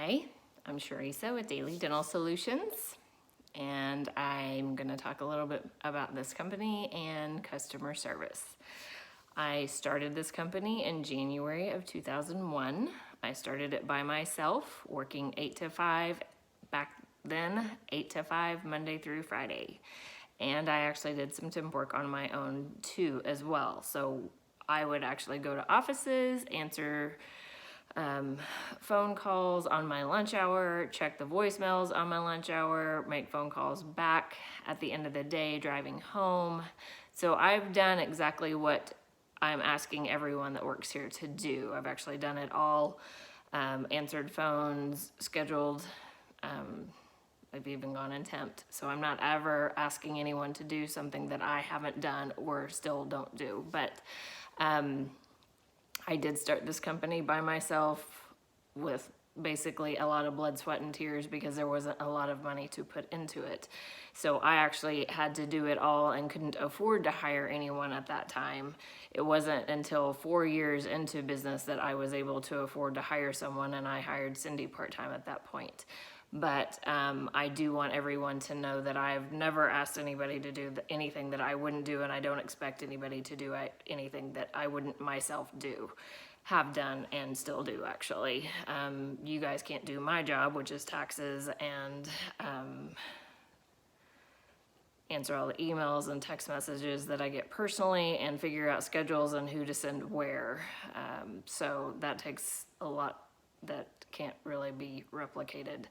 Hi, I'm Sharisa with Daily Dental Solutions, and I'm going to talk a little bit about this company and customer service. I started this company in January of 2001. I started it by myself, working 8 to 5 back then, 8 to 5 Monday through Friday. And I actually did some temp work on my own too as well. So I would actually go to offices, answer phone calls on my lunch hour, check the voicemails on my lunch hour, make phone calls back at the end of the day driving home. So I've done exactly what I'm asking everyone that works here to do. I've actually done it all, answered phones, scheduled, I've even gone and temped. So I'm not ever asking anyone to do something that I haven't done or still don't do. But I did start this company by myself with basically a lot of blood, sweat, and tears because there wasn't a lot of money to put into it. So I actually had to do it all and couldn't afford to hire anyone at that time. It wasn't until 4 years into business that I was able to afford to hire someone, and I hired Cindy part-time at that point. But I do want everyone to know that I've never asked anybody to do anything that I wouldn't do, and I don't expect anybody to do anything that I wouldn't myself do, have done, and still do, actually. You guys can't do my job, which is taxes and answer all the emails and text messages that I get personally and figure out schedules and who to send where. So that takes a lot that can't really be replicated.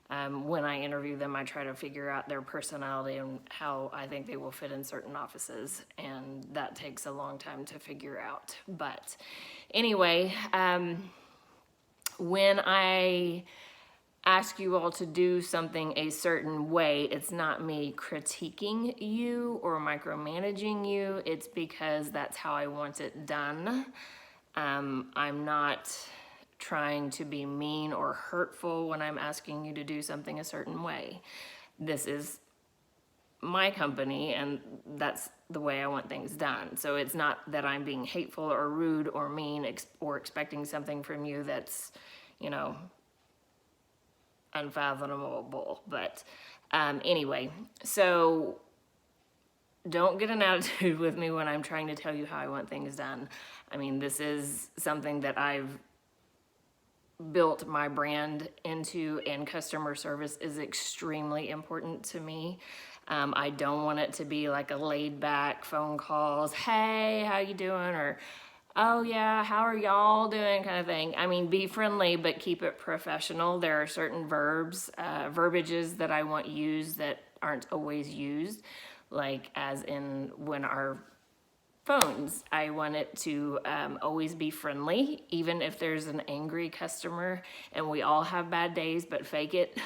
When I interview them, I try to figure out their personality and how I think they will fit in certain offices, and that takes a long time to figure out. But anyway, when I ask you all to do something a certain way, it's not me critiquing you or micromanaging you. It's because that's how I want it done. I'm not trying to be mean or hurtful when I'm asking you to do something a certain way. This is my company, and that's the way I want things done. So it's not that I'm being hateful or rude or mean or expecting something from you that's, unfathomable. But anyway, so don't get an attitude with me when I'm trying to tell you how I want things done. I mean, this is something that I've built my brand into, and customer service is extremely important to me. I don't want it to be like a laid back phone calls, hey, how you doing? Or, oh yeah, how are y'all doing, kind of thing. I mean, be friendly, but keep it professional. There are certain verbiages that I want used that aren't always used, like as in when our phones, I want it to always be friendly, even if there's an angry customer, and we all have bad days, but fake it.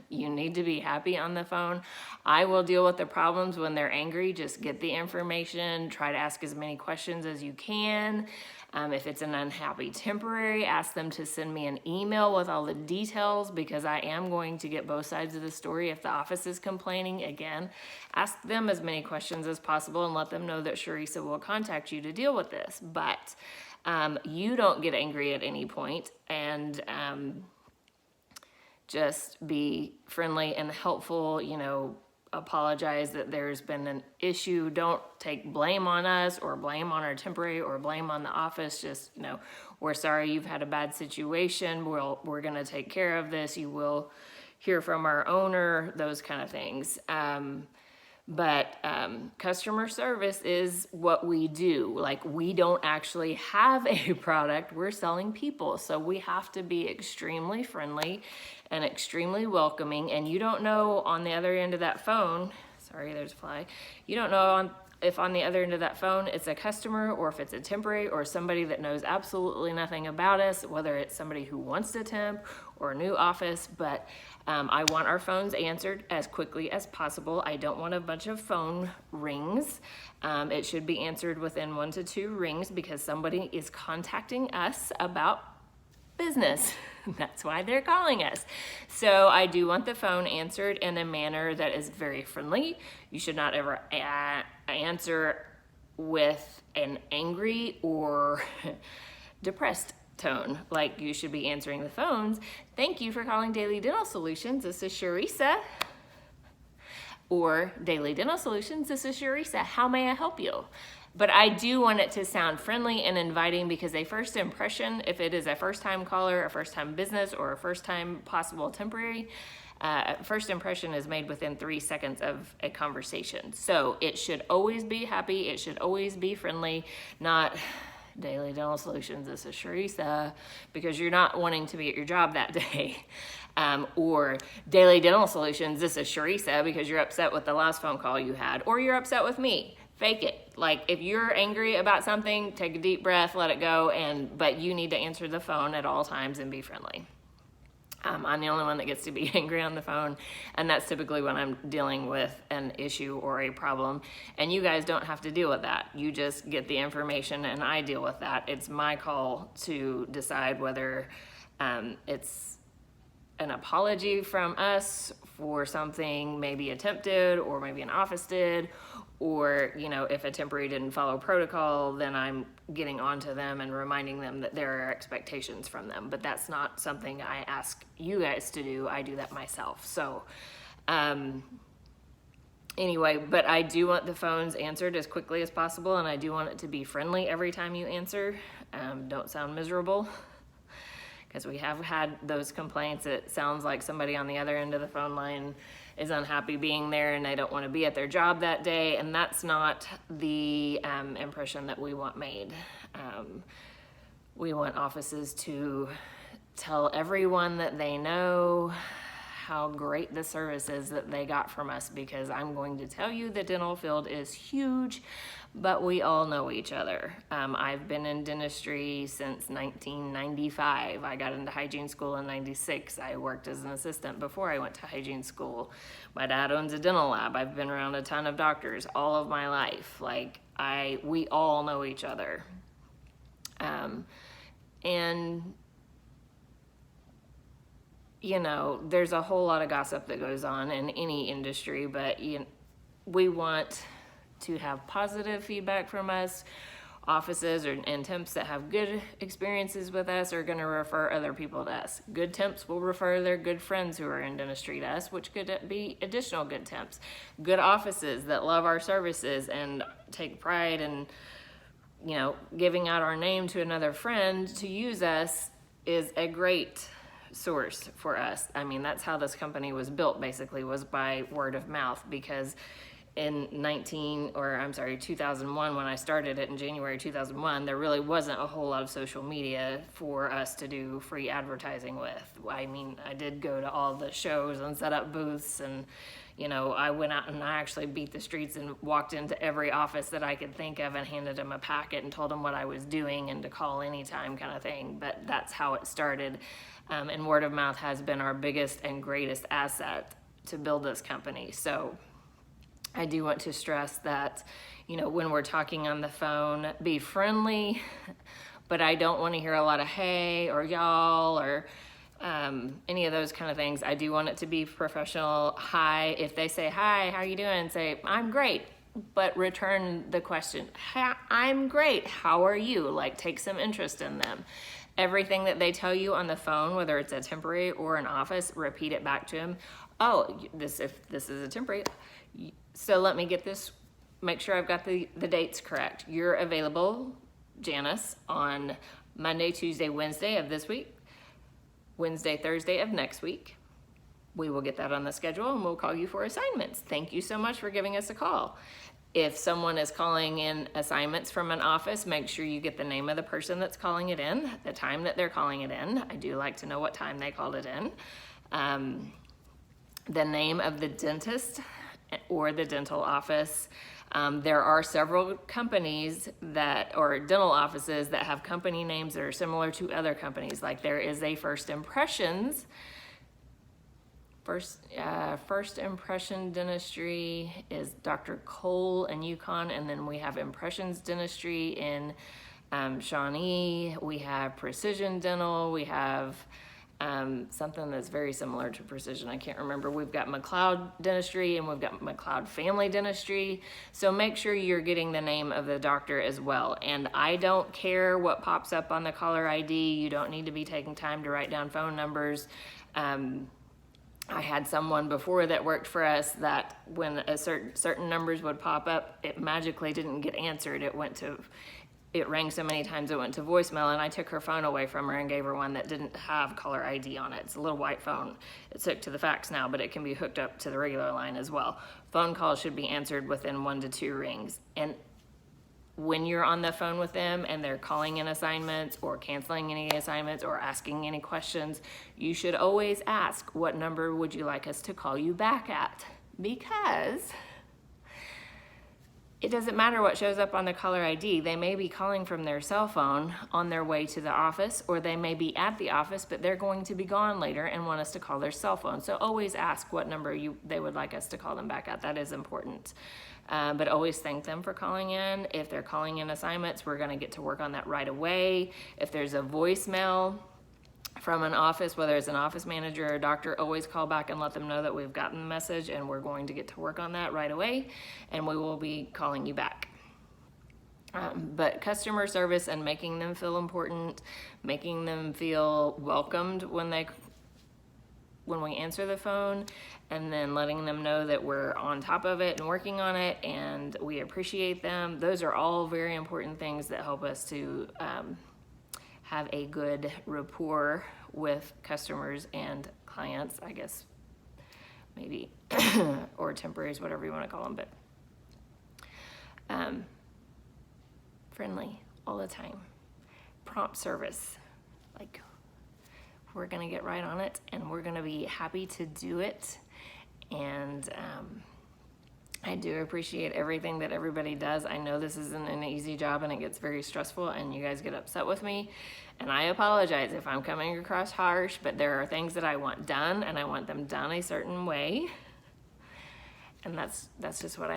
You need to be happy on the phone. I will deal with the problems when they're angry. Just get the information, try to ask as many questions as you can. If it's an unhappy temporary, ask them to send me an email with all the details, because I am going to get both sides of the story. If the office is complaining, again, ask them as many questions as possible and let them know that Sharisa will contact you to deal with this. But you don't get angry at any point, and just be friendly and helpful, apologize that there's been an issue. Don't take blame on us or blame on our temporary or blame on the office. Just, we're sorry you've had a bad situation. We're going to take care of this. You will hear from our owner, those kind of things. But customer service is what we do. Like, we don't actually have a product, we're selling people. So we have to be extremely friendly and extremely welcoming. And you don't know on the other end of that phone, sorry, there's a fly. You don't know if on the other end of that phone it's a customer, or if it's a temporary, or somebody that knows absolutely nothing about us, whether it's somebody who wants to temp or a new office. But I want our phones answered as quickly as possible. I don't want a bunch of phone rings. It should be answered within 1 to 2 rings, because somebody is contacting us about business. That's why they're calling us. So I do want the phone answered in a manner that is very friendly. You should not ever answer with an angry or depressed tone. Like, you should be answering the phones. Thank you for calling Daily Dental Solutions. This is Sharisa. Or Daily Dental Solutions, this is Sharisa. How may I help you? But I do want it to sound friendly and inviting, because a first impression, if it is a first-time caller, a first-time business, or a first-time possible temporary, first impression is made within 3 seconds of a conversation. So it should always be happy. It should always be friendly, not Daily Dental Solutions, this is Sharisa, because you're not wanting to be at your job that day. Or Daily Dental Solutions, this is Sharisa, because you're upset with the last phone call you had, or you're upset with me. Fake it. Like, if you're angry about something, take a deep breath, let it go, but you need to answer the phone at all times and be friendly. I'm the only one that gets to be angry on the phone, and that's typically when I'm dealing with an issue or a problem, and you guys don't have to deal with that. You just get the information and I deal with that. It's my call to decide whether it's an apology from us for something maybe attempted, or maybe an office did, or, if a temporary didn't follow protocol, then I'm getting onto them and reminding them that there are expectations from them. But that's not something I ask you guys to do. I do that myself. So anyway, but I do want the phones answered as quickly as possible, and I do want it to be friendly every time you answer. Don't sound miserable, because we have had those complaints. It sounds like somebody on the other end of the phone line is unhappy being there, and they don't want to be at their job that day, and that's not the impression that we want made. We want offices to tell everyone that they know how great the service is that they got from us, because I'm going to tell you the dental field is huge, but we all know each other. I've been in dentistry since 1995. I got into hygiene school in 96. I worked as an assistant before I went to hygiene school. My dad owns a dental lab. I've been around a ton of doctors all of my life. We all know each other. And there's a whole lot of gossip that goes on in any industry, but we want to have positive feedback from us. Offices and temps that have good experiences with us are going to refer other people to us. Good temps will refer their good friends who are in dentistry to us, which could be additional good temps. Good offices that love our services and take pride in, giving out our name to another friend to use us is a great source for us. I mean, that's how this company was built, basically, was by word of mouth, because in 2001, when I started it in January 2001, there really wasn't a whole lot of social media for us to do free advertising with. I mean, I did go to all the shows and set up booths, and I went out and I actually beat the streets and walked into every office that I could think of and handed them a packet and told them what I was doing and to call anytime, kind of thing. But that's how it started. And word of mouth has been our biggest and greatest asset to build this company. So I do want to stress that, when we're talking on the phone, be friendly, but I don't want to hear a lot of hey or y'all or any of those kind of things. I do want it to be professional. Hi, if they say hi, how are you doing? Say, I'm great, but return the question. I'm great. How are you? Take some interest in them. Everything that they tell you on the phone, whether it's a temporary or an office, repeat it back to them. Oh, if this is a temporary, so let me get this, make sure I've got the dates correct. You're available, Janice, on Monday, Tuesday, Wednesday of this week, Wednesday, Thursday of next week. We will get that on the schedule and we'll call you for assignments. Thank you so much for giving us a call. If someone is calling in assignments from an office, make sure you get the name of the person that's calling it in, the time that they're calling it in. I do like to know what time they called it in. The name of the dentist or the dental office. There are several companies or dental offices that have company names that are similar to other companies. Like there is a First Impression Dentistry is Dr. Cole in Yukon, and then we have Impressions Dentistry in Shawnee. We have Precision Dental. We have something that's very similar to Precision. I can't remember. We've got McLeod Dentistry and we've got McLeod Family Dentistry. So make sure you're getting the name of the doctor as well. And I don't care what pops up on the caller ID. You don't need to be taking time to write down phone numbers. I had someone before that worked for us that when a certain numbers would pop up, it magically didn't get answered. It rang so many times it went to voicemail, and I took her phone away from her and gave her one that didn't have caller ID on it. It's a little white phone. It's hooked to the fax now, but it can be hooked up to the regular line as well. Phone calls should be answered within 1 to 2 rings. And when you're on the phone with them and they're calling in assignments or canceling any assignments or asking any questions, you should always ask, what number would you like us to call you back at? Because it doesn't matter what shows up on the caller ID. They may be calling from their cell phone on their way to the office, or they may be at the office, but they're going to be gone later and want us to call their cell phone. So always ask what number they would like us to call them back at. That is important. But always thank them for calling in. If they're calling in assignments, we're gonna get to work on that right away. If there's a voicemail from an office, whether it's an office manager or a doctor, always call back and let them know that we've gotten the message and we're going to get to work on that right away, and we will be calling you back. But customer service and making them feel important, making them feel welcomed when we answer the phone, and then letting them know that we're on top of it and working on it and we appreciate them. Those are all very important things that help us to have a good rapport with customers and clients, I guess, maybe, or temporaries, whatever you want to call them, but friendly all the time. Prompt service, like, we're gonna get right on it and we're gonna be happy to do it. And I do appreciate everything that everybody does. I know this isn't an easy job and it gets very stressful and you guys get upset with me. And I apologize if I'm coming across harsh, but there are things that I want done and I want them done a certain way. And that's just what